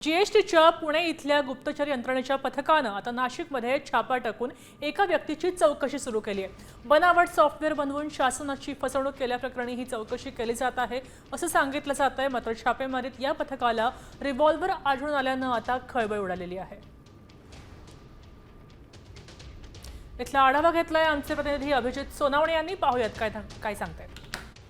जीएसटीच्या पुणे इथल्या गुप्तचर यंत्रणेच्या पथकानं आता नाशिकमध्ये छापा टाकून एका व्यक्तीची चौकशी सुरू केली आहे। बनावट सॉफ्टवेअर बनवून शासनाची फसवणूक केल्याप्रकरणी ही चौकशी केली जात आहे असं सांगितलं जात आहे। मात्र छापेमारीत या पथकाला रिव्हॉल्वर आढळून आल्यानं आता खळबळ उडालेली आहे। इथला आढावा घेतलाय आमचे प्रतिनिधी अभिजित सोनावणे यांनी। पाहूयात काय सांगतायत।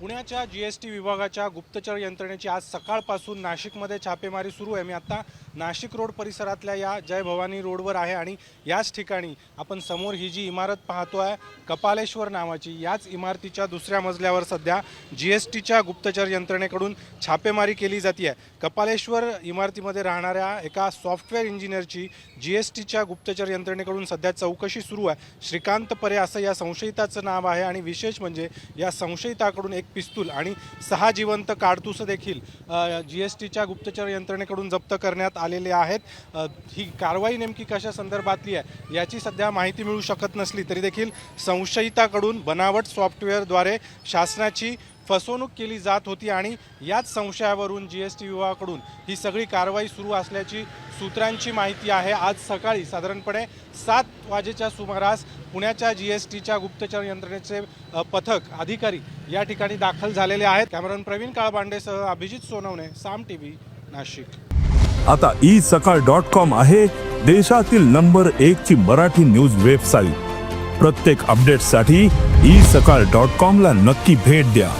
पुण्याच्या जीएसटी विभागाच्या गुप्तचर यंत्रणेची आज सकाळपासून नाशिकमध्ये छापेमारी सुरू आहे। मी आता नाशिक रोड परिसरातल्या या जय भवानी रोडवर आहे आणि याच ठिकाणी आपण समोर ही जी इमारत पाहतोय कपालेश्वर नावाची, याच इमारतीच्या दुसऱ्या मजल्यावर सध्या जीएसटीच्या गुप्तचर यंत्रणेकडून छापेमारी केली जाते। कपालेश्वर इमारतीमध्ये राहणाऱ्या एका सॉफ्टवेअर इंजिनियरची जीएसटीच्या गुप्तचर यंत्रणेकडून सध्या चौकशी सुरू आहे। श्रीकांत परे असं या संशयिताचं नाव आहे आणि विशेष म्हणजे या संशयिताकडून एक पिस्तूल आणि 6 जिवंत काडतुसं देखील जीएसटीच्या गुप्तचर यंत्रणेकडून जप्त करण्यात आलेले आहेत। ही कारवाई नेमकी कशा संदर्भातली आहे याची सध्या माहिती मिळू शकत नसली तरी देखील संशयिताकडून बनावट सॉफ्टवेअरद्वारे शासनाची फसवणूक केली जात होती आणि याच संशयावरून जीएसटी विभागाकडून ही सगळी कारवाई सुरू असल्याची सूत्रांची माहिती आहे। आज सकाळी साधारणपणे 7 वाजेच्या सुमारास पुण्याच्या जीएसटीच्या गुप्तचर यंत्रणेचे पथक अधिकारी या ठिकाणी दाखल झालेले आहेत। कॅमेरामन प्रवीण काळबांडेसह अभिजित सोनवणे, साम टीव्ही, नाशिक। आता isakal.com आहे देशातील नंबर 1 ची मराठी न्यूज वेबसाईट। प्रत्येक अपडेटसाठी isakal.com ला नक्की भेट द्या।